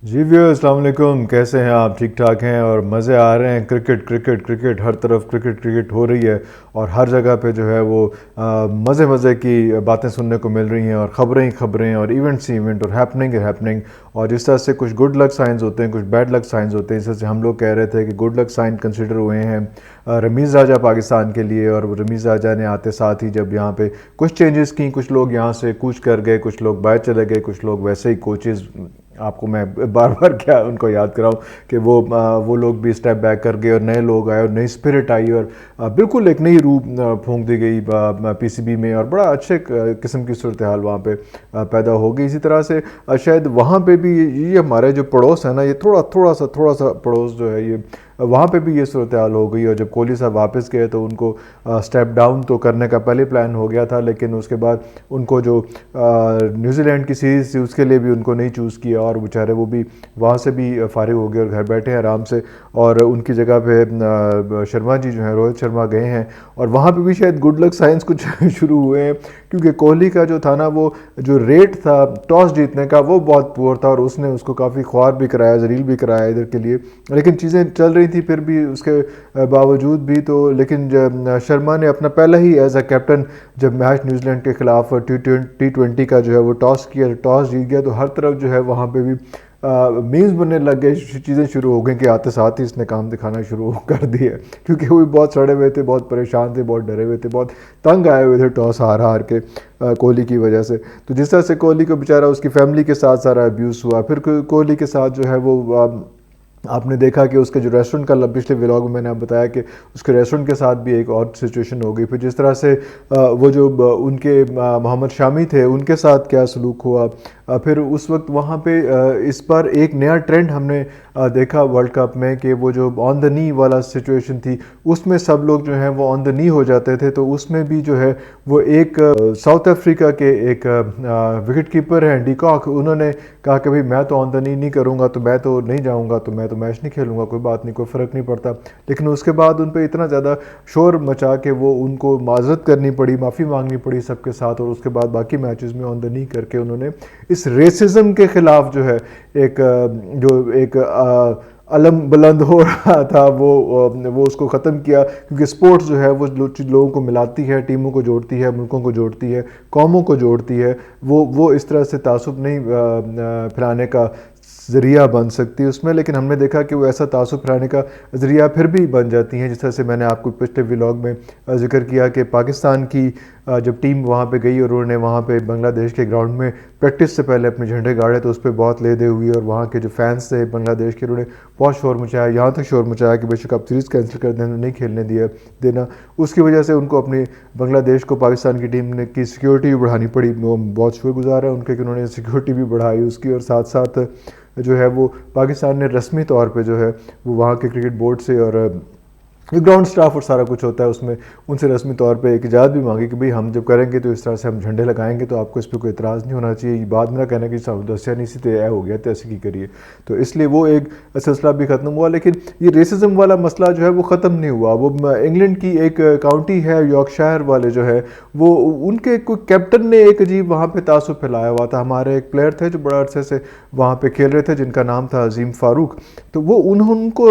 جی view السلام علیکم، کیسے ہیں آپ؟ ٹھیک ٹھاک ہیں اور مزے آ رہے ہیں؟ کرکٹ کرکٹ کرکٹ ہر طرف کرکٹ کرکٹ ہو رہی ہے اور ہر جگہ پہ جو ہے وہ مزے مزے کی باتیں سننے کو مل رہی ہیں اور خبریں ہی خبریں اور ایونٹس ہی ایونٹ اور ہیپننگ ہے ہیپننگ. اور جس طرح سے کچھ گڈ لک سائنز ہوتے ہیں، کچھ بیڈ لک سائنز ہوتے ہیں. اس طرح سے ہم لوگ کہہ رہے تھے کہ گڈ لک سائن کنسیڈر ہوئے ہیں رمیز راجہ پاکستان کے لیے، اور رمیز راجہ نے آتے ساتھ ہی جب یہاں پہ کچھ چینجز کی، کچھ لوگ یہاں سے کوچ کر گئے، کچھ لوگ باہر چلے گئے، کچھ لوگ ویسے ہی کوچز. آپ کو میں بار بار کیا ان کو یاد کراؤں کہ وہ لوگ بھی اسٹیپ بیک کر گئے اور نئے لوگ آئے اور نئی اسپرٹ آئی اور بالکل ایک نئی روح پھونک دی گئی پی سی بی میں، اور بڑا اچھے قسم کی صورتحال وہاں پہ پیدا ہو گئی. اسی طرح سے شاید وہاں پہ بھی یہ ہمارے جو پڑوس ہے نا، یہ تھوڑا سا پڑوس جو ہے، یہ وہاں پہ بھی یہ صورتحال ہو گئی. اور جب کوہلی صاحب واپس گئے تو ان کو اسٹیپ ڈاؤن تو کرنے کا پہلے پلان ہو گیا تھا، لیکن اس کے بعد ان کو جو نیوزی لینڈ کی سیریز تھی اس کے لیے بھی ان کو نہیں چوز کیا، اور بیچارے وہ بھی وہاں سے بھی فارغ ہو گئے اور گھر بیٹھے ہیں آرام سے. اور ان کی جگہ پہ شرما جی جو ہیں، روہت شرما گئے ہیں، اور وہاں پہ بھی شاید گڈ لک سائنس کچھ شروع ہوئے ہیں، کیونکہ کوہلی کا جو تھا نا، وہ جو ریٹ تھا ٹاس جیتنے کا وہ بہت پور تھا، اور اس نے اس کو کافی خوار بھی کرایا، ذلیل بھی کرایا ادھر کے لیے. لیکن چیزیں چل رہی تھی پھر بھی اس کے باوجود بھی تو. لیکن شرما نے اپنا پہلا ہی ایز اے کیپٹن جب میچ نیوزی لینڈ کے خلاف T20 کا جو ہے وہ ٹاس کیا، ٹاس جیت گیا، تو ہر طرف جو ہے وہاں پہ بھی میمز بننے لگ گئے، چیزیں شروع ہو گئیں کہ آتے ساتھ ہی اس نے کام دکھانا شروع کر دیا، کیونکہ وہ بھی بہت سڑے ہوئے تھے، بہت پریشان تھے، بہت ڈرے ہوئے تھے، بہت تنگ آئے ہوئے تھے ٹاس ہار ہار کے کوہلی کی وجہ سے. تو جس طرح سے کوہلی کو بیچارہ اس کی فیملی کے ساتھ سارا ابیوز ہوا، پھر کوہلی کے ساتھ جو ہے وہ آپ نے دیکھا کہ اس کے جو ریسٹورنٹ کا پچھلے ولاگ میں نے آپ بتایا کہ اس کے ریسٹورنٹ کے ساتھ بھی ایک اور سچویشن ہو گئی. پھر جس طرح سے وہ جو ان کے محمد شامی تھے ان کے ساتھ کیا سلوک ہوا. پھر اس وقت وہاں پہ اس پر ایک نیا ٹرینڈ ہم نے دیکھا ورلڈ کپ میں، کہ وہ جو آن دا نی والا سچویشن تھی اس میں سب لوگ جو ہیں وہ آن دا نی ہو جاتے تھے. تو اس میں بھی جو ہے وہ ایک ساؤتھ افریقہ کے ایک وکٹ کیپر ہیں ڈی کاک، انہوں نے کہا کہ بھئی میں تو آن دا نی نہیں کروں گا، تو میں تو نہیں جاؤں گا، تو میں تو میچ نہیں کھیلوں گا، کوئی بات نہیں، کوئی فرق نہیں پڑتا. لیکن اس کے بعد ان پہ اتنا زیادہ شور مچا کہ وہ ان کو معذرت کرنی پڑی، معافی مانگنی پڑی سب کے ساتھ، اور اس کے بعد باقی میچز میں آن دا نی کر کے انہوں نے اس ریسزم کے خلاف جو ہے ایک علم بلند ہو رہا تھا وہ اس کو ختم کیا. کیونکہ سپورٹس جو ہے وہ لوگوں کو ملاتی ہے، ٹیموں کو جوڑتی ہے، ملکوں کو جوڑتی ہے، قوموں کو جوڑتی ہے. وہ اس طرح سے تعصب نہیں پھیلانے کا ذریعہ بن سکتی اس میں. لیکن ہم نے دیکھا کہ وہ ایسا تعصب پھیلانے کا ذریعہ پھر بھی بن جاتی ہیں. جس طرح سے میں نے آپ کو پچھلے ولاگ میں ذکر کیا کہ پاکستان کی جب ٹیم وہاں پہ گئی اور انہوں نے وہاں پہ بنگلہ دیش کے گراؤنڈ میں پریکٹس سے پہلے اپنے جھنڈے گاڑے، تو اس پہ بہت لیدے ہوئی، اور وہاں کے جو فینس تھے بنگلہ دیش کے انہوں نے بہت شور مچایا، یہاں تک شور مچایا کہ بے شک آپ سیریز کینسل کر دینا، نہیں کھیلنے دینا. اس کی وجہ سے ان کو اپنی بنگلہ دیش کو پاکستان کی ٹیم نے کی سیکیورٹی بھی بڑھانی پڑی. وہ بہت شکر گزار ہے ان کے کہ انہوں نے سیکیورٹی بھی بڑھائی اس کی، اور ساتھ ساتھ جو ہے وہ پاکستان نے رسمی طور پہ جو ہے وہ وہاں کے کرکٹ بورڈ سے اور جو گراؤنڈ سٹاف اور سارا کچھ ہوتا ہے اس میں ان سے رسمی طور پہ ایک اجازت بھی مانگی کہ بھئی ہم جب کریں گے تو اس طرح سے ہم جھنڈے لگائیں گے، تو آپ کو اس پہ کوئی اعتراض نہیں ہونا چاہیے. یہ بات میرا کہنا ہے کہ صاحب دسیا نہیں سی تے اے ہو گیا تو ایسے کی کریے. تو اس لیے وہ ایک سلسلہ بھی ختم ہوا. لیکن یہ ریسزم والا مسئلہ جو ہے وہ ختم نہیں ہوا. وہ انگلینڈ کی ایک کاؤنٹی ہے یارکشائر والے جو ہے، وہ ان کے کوئی کیپٹن نے ایک عجیب وہاں پہ تعصب پھیلایا ہوا تھا. ہمارے ایک پلیئر تھے جو بڑا عرصے سے وہاں پہ کھیل رہے تھے جن کا نام تھا عظیم فاروق. تو وہ ان کو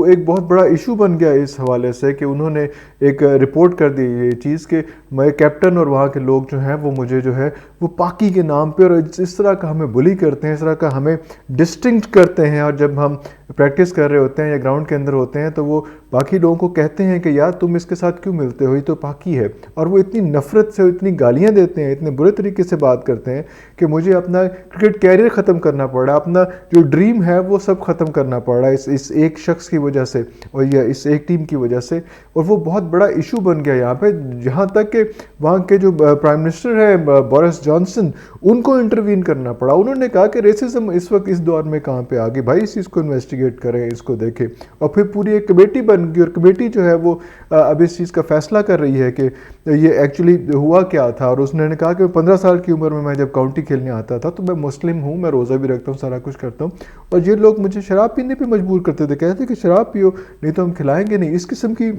ایک بہت بڑا ایشو بن گیا اس حوالے سے کہ انہوں نے ایک رپورٹ کر دی یہ چیز کہ میں کیپٹن اور وہاں کے لوگ جو ہیں وہ مجھے جو ہے وہ پاکی کے نام پہ اور اس طرح کا ہمیں بلی کرتے ہیں، اس طرح کا ہمیں ڈسٹنکٹ کرتے ہیں. اور جب ہم پریکٹس کر رہے ہوتے ہیں یا گراؤنڈ کے اندر ہوتے ہیں تو وہ باقی لوگوں کو کہتے ہیں کہ یار تم اس کے ساتھ کیوں ملتے ہو، یہ تو پاکی ہے. اور وہ اتنی نفرت سے اتنی گالیاں دیتے ہیں، اتنے برے طریقے سے بات کرتے ہیں کہ مجھے اپنا کرکٹ کیریئر ختم کرنا پڑ رہا ہے، اپنا جو ڈریم ہے وہ سب ختم کرنا پڑ رہا ہے اس ایک شخص کی وجہ سے اور یا اس ایک ٹیم کی وجہ سے. اور وہ بہت بڑا ایشو بن گیا یہاں پہ، جہاں تک کہ وہاں کے جو پرائم منسٹر ہیں بورس جانسن، ان کو انٹروین کرنا پڑا. انہوں نے کہا کہ ریسزم اس وقت اس دور میں کہاں پہ آ گئی، بھائی اس چیز کو انویسٹیگیٹ کریں، اس کو دیکھیں. اور پھر پوری ایک کمیٹی بن گئی اور کمیٹی جو ہے وہ اب اس چیز کا فیصلہ کر رہی ہے کہ یہ ایکچولی ہوا کیا تھا. اور اس نے کہا کہ 15 سال کی عمر میں جب کاؤنٹی کھیلنے آتا تھا تو میں مسلم ہوں، میں روزہ بھی رکھتا ہوں، سارا کچھ کرتا ہوں، اور یہ لوگ مجھے شراب پینے پہ مجبور کرتے تھے، کہتے کہ شراب پیو نہیں تو ہم کھلائیں گے نہیں. اس قسم کی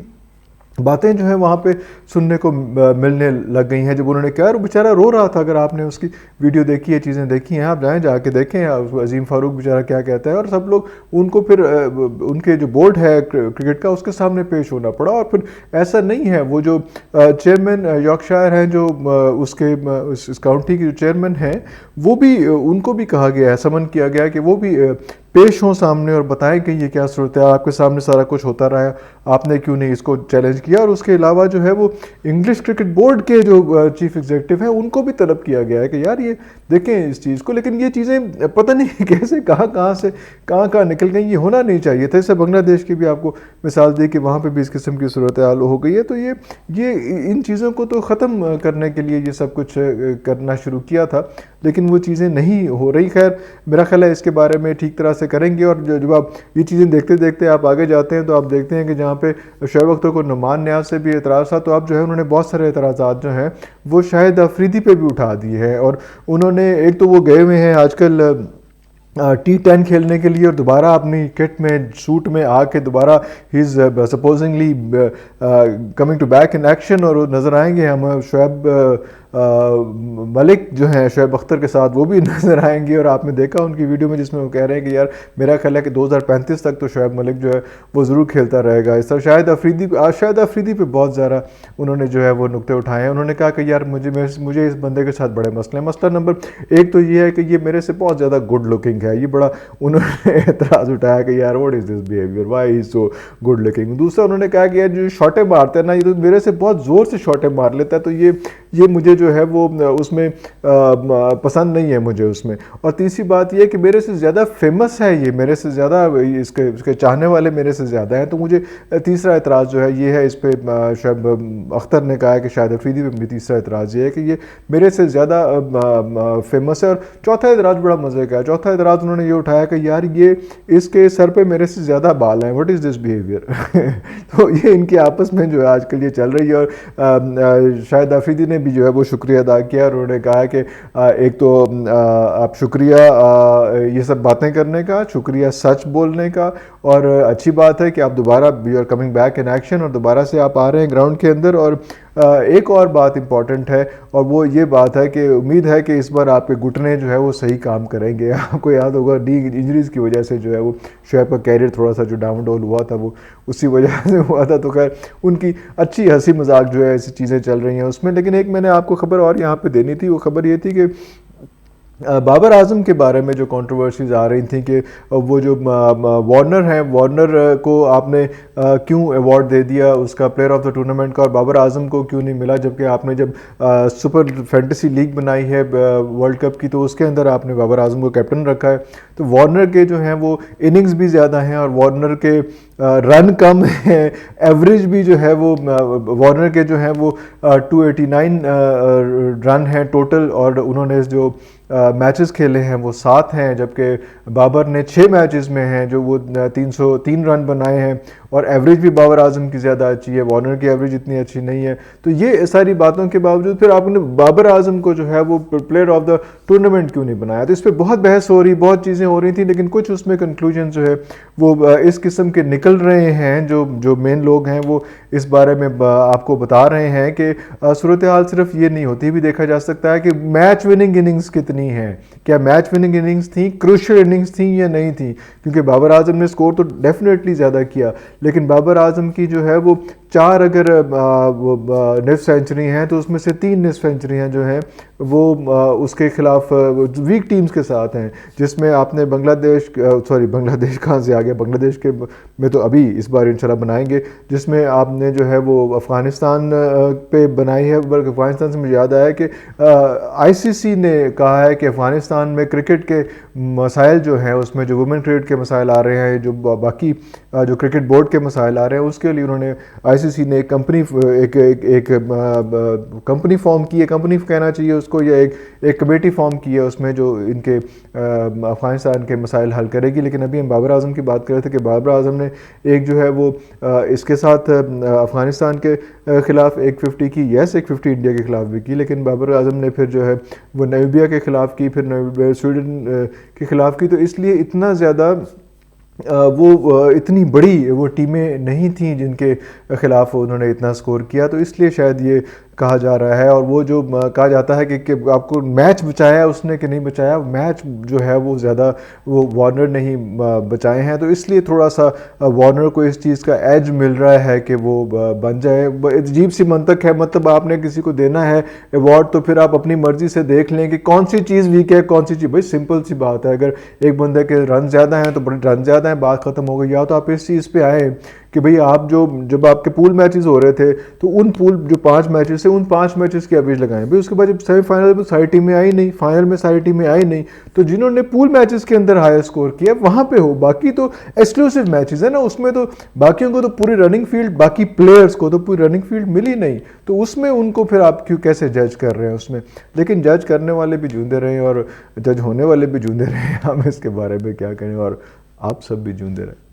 باتیں جو ہیں وہاں پہ سننے کو ملنے لگ گئی ہیں. جب انہوں نے کہا, اور بیچارہ رو رہا تھا, اگر آپ نے اس کی ویڈیو دیکھی ہے, چیزیں دیکھی ہیں, آپ جائیں جا کے دیکھیں عظیم فاروق بیچارہ کیا کہتا ہے. اور سب لوگ ان کو پھر ان کے جو بورڈ ہے کرکٹ کا, اس کے سامنے پیش ہونا پڑا. اور پھر ایسا نہیں ہے, وہ جو چیئرمین یارکشائر ہیں, جو اس کے اس کاؤنٹی کے جو چیئرمین ہیں, وہ بھی, ان کو بھی کہا گیا ہے, سمن کیا گیا ہے کہ وہ بھی پیش ہوں سامنے اور بتائیں کہ یہ کیا صورت ہے, آپ کے سامنے سارا کچھ ہوتا رہا ہے, آپ نے کیوں نہیں اس کو چیلنج کیا. اور اس کے علاوہ جو ہے وہ انگلش کرکٹ بورڈ کے جو چیف ایگزیکٹو ہیں, ان کو بھی طلب کیا گیا ہے کہ یار یہ دیکھیں اس چیز کو. لیکن یہ چیزیں پتہ نہیں کیسے کہاں نکل گئیں, یہ ہونا نہیں چاہیے تھا. اس سے بنگلہ دیش کی بھی آپ کو مثال دی کہ وہاں پہ بھی اس قسم کی صورتحال ہو گئی ہے. تو یہ ان چیزوں کو تو ختم کرنے کے لیے یہ سب کچھ کرنا شروع کیا تھا, لیکن وہ چیزیں نہیں ہو رہی. خیر, میرا خیال ہے اس کے بارے میں ٹھیک طرح سے کریں گے. اور جب آپ یہ چیزیں دیکھتے دیکھتے آپ آگے جاتے ہیں تو آپ دیکھتے ہیں کہ جہاں پہ شعیب اختر کو نعمان نیاز سے بھی اعتراض تھا, تو اب جو ہے انہوں نے بہت سارے اعتراضات جو ہیں وہ شاہد افریدی پہ بھی اٹھا دیے ہیں. اور انہوں نے, ایک تو وہ گئے ہوئے ہیں آج کل T10 کھیلنے کے لیے, اور دوبارہ اپنی کٹ میں سوٹ میں آ کے دوبارہ ہی is supposingly coming to back in action, اور وہ نظر آئیں گے ہم شعیب ملک جو ہیں شعیب اختر کے ساتھ, وہ بھی نظر آئیں گے. اور آپ نے دیکھا ان کی ویڈیو میں جس میں وہ کہہ رہے ہیں کہ یار میرا خیال ہے کہ 2035 تک تو شعیب ملک جو ہے وہ ضرور کھیلتا رہے گا. اس طرح شاہد افریدی پہ بہت زیادہ انہوں نے جو ہے وہ نقطے اٹھائے ہیں. انہوں نے کہا کہ یار مجھے اس بندے کے ساتھ بڑے مسئلے ہیں. مسئلہ نمبر ایک تو یہ ہے کہ یہ میرے سے بہت زیادہ گڈ لکنگ ہے. یہ بڑا انہوں نے اعتراض اٹھایا کہ یار what is this behaviour, why he so good looking. دوسرا انہوں نے کہا کہ یار جو شاٹیں مارتے ہیں نا, یہ تو میرے سے بہت زور سے شاٹیں مار لیتا ہے, تو یہ مجھے جو ہے وہ اس میں پسند نہیں ہے مجھے اس میں. اور تیسری بات یہ ہے کہ میرے سے زیادہ فیمس ہے, یہ میرے سے زیادہ اس کے چاہنے والے میرے سے زیادہ ہیں. تو مجھے تیسرا اعتراض جو ہے یہ ہے اس پہ. شعیب اختر نے کہا کہ شاہد افریدی پہ بھی تیسرا اعتراض یہ ہے کہ یہ میرے سے زیادہ فیمس ہے. اور چوتھا اعتراض بڑا مزے کا ہے. چوتھا اعتراض انہوں نے یہ اٹھایا کہ یار یہ اس کے سر پہ میرے سے زیادہ بال ہیں, واٹ از دس بیہیویئر. تو یہ ان کے آپس میں جو ہے آج کل یہ چل رہی ہے. اور شاہد افریدی نے بھی جو ہے وہ شکریہ ادا کیا, اور انہوں نے کہا کہ ایک تو آپ شکریہ یہ سب باتیں کرنے کا, شکریہ سچ بولنے کا, اور اچھی بات ہے کہ آپ دوبارہ you are coming back in action, اور دوبارہ سے آپ آ رہے ہیں گراؤنڈ کے اندر. اور ایک اور بات امپورٹنٹ ہے, اور وہ یہ بات ہے کہ امید ہے کہ اس بار آپ کے گھٹنے جو ہے وہ صحیح کام کریں گے. آپ کو یاد ہوگا ڈی انجریز کی وجہ سے جو ہے وہ شعیب کا کیریئر تھوڑا سا جو ڈاؤن ڈاؤن ہوا تھا وہ اسی وجہ سے ہوا تھا. تو خیر ان کی اچھی ہنسی مذاق جو ہے ایسی چیزیں چل رہی ہیں اس میں. لیکن ایک میں نے آپ کو خبر اور یہاں پہ دینی تھی. وہ خبر یہ تھی کہ بابر اعظم کے بارے میں جو کنٹروورسیز آ رہی تھیں کہ وہ جو وارنر ہیں, وارنر کو آپ نے کیوں ایوارڈ دے دیا اس کا پلیئر آف دا ٹورنامنٹ کا, اور بابر اعظم کو کیوں نہیں ملا, جبکہ آپ نے جب سپر فینٹیسی لیگ بنائی ہے ورلڈ کپ کی تو اس کے اندر آپ نے بابر اعظم کو کیپٹن رکھا ہے. تو وارنر کے جو ہیں وہ اننگز بھی زیادہ ہیں, اور وارنر کے رن کم ہیں, ایوریج بھی جو ہے وہ وارنر کے جو ہیں وہ 289 رن ہیں ٹوٹل, اور انہوں نے جو میچز کھیلے ہیں وہ 7 ہیں, جبکہ بابر نے 6 میچز میں ہیں جو وہ 303 رن بنائے ہیں, اور ایوریج بھی بابر اعظم کی زیادہ اچھی ہے, وارنر کی ایوریج اتنی اچھی نہیں ہے. تو یہ ساری باتوں کے باوجود پھر آپ نے بابر اعظم کو جو ہے وہ پلیئر آف دا ٹورنامنٹ کیوں نہیں بنایا. تو اس پہ بہت بحث ہو رہی, بہت چیزیں ہو رہی تھیں, لیکن کچھ اس میں کنکلوژن جو ہے وہ اس قسم کے نکل رہے ہیں. جو مین لوگ ہیں وہ اس بارے میں آپ کو بتا رہے ہیں کہ صورتحال صرف یہ نہیں ہوتی, بھی دیکھا جا سکتا ہے کہ میچ وننگ اننگز کتنی ہیں, کیا میچ وننگ اننگز تھیں, کروشل اننگز تھیں یا نہیں تھیں. کیونکہ بابر اعظم نے سکور تو ڈیفینیٹلی زیادہ کیا, لیکن بابر اعظم کی جو ہے وہ 4 اگر نصف سینچری ہیں تو اس میں سے 3 نصف سینچریاں جو ہیں وہ اس کے خلاف ویک ٹیمز کے ساتھ ہیں, جس میں آپ نے بنگلہ دیش کہاں سے آ گیا, بنگلہ دیش کے میں تو ابھی اس بار انشاءاللہ بنائیں گے, جس میں آپ نے جو ہے وہ افغانستان پہ بنائی ہے. بلکہ افغانستان سے مجھے یاد آیا کہ آئی سی سی نے کہا ہے کہ افغانستان میں کرکٹ کے مسائل جو ہیں اس میں جو وومن کرکٹ کے مسائل آ رہے ہیں, جو باقی جو کرکٹ بورڈ کے مسائل آ رہے ہیں, اس کے لیے انہوں نے آئی سی سی نے ایک کمپنی فارم کی ہے, کمپنی کہنا چاہیے اس کو, یا ایک کمیٹی فارم کی ہے اس میں جو ان کے افغانستان کے مسائل حل کرے گی. لیکن ابھی ہم بابر اعظم کی بات کر رہے تھے کہ بابر اعظم نے ایک جو ہے وہ اس کے ساتھ افغانستان کے خلاف ایک 50 کی, ایک 50 انڈیا کے خلاف بھی کی, لیکن بابر اعظم نے پھر جو ہے وہ نامبیا کے خلاف کی, پھر سویڈن کے خلاف کی. تو اس لیے اتنا زیادہ وہ اتنی بڑی وہ ٹیمیں نہیں تھیں جن کے خلاف انہوں نے اتنا سکور کیا، تو اس لیے شاید یہ کہا جا رہا ہے۔ اور وہ جو کہا جاتا ہے کہ آپ کو میچ بچایا اس نے کہ نہیں بچایا، میچ جو ہے وہ زیادہ وہ وارنر نے ہی بچائے ہیں، تو اس لیے تھوڑا سا وارنر کو اس چیز کا ایج مل رہا ہے کہ وہ بن جائے۔ عجیب سی منطق ہے، مطلب آپ نے کسی کو دینا ہے ایوارڈ تو پھر آپ اپنی مرضی سے دیکھ لیں کہ کون سی چیز ویک ہے، کون سی چیز، بھائی سمپل سی بات ہے، اگر ایک بندے کے رن زیادہ ہیں تو بڑے رن زیادہ ہیں، بات ختم ہو گئی۔ یا تو آپ اس چیز پہ آئیں کہ بھئی آپ جب آپ کے پول میچز ہو رہے تھے تو ان پول جو 5 میچز تھے ان 5 میچز کی ایوریج لگائیں، بھئی اس کے بعد جب سیمی فائنل میں ساری ٹیمیں آئی نہیں، فائنل میں ساری ٹیمیں آئی نہیں، تو جنہوں نے پول میچز کے اندر ہائی اسکور کیا وہاں پہ ہو، باقی تو ایکسکلوسیو میچز ہیں نا، اس میں تو باقیوں کو تو پوری رننگ فیلڈ، باقی پلیئرز کو تو پوری رننگ فیلڈ ملی نہیں، تو اس میں ان کو پھر آپ کیوں کیسے جج کر رہے ہیں اس میں؟ لیکن جج کرنے والے بھی جوندے رہیں اور جج ہونے والے بھی جوندے رہیں، ہم اس کے بارے میں کیا کریں، اور آپ سب بھی جوندے رہیں۔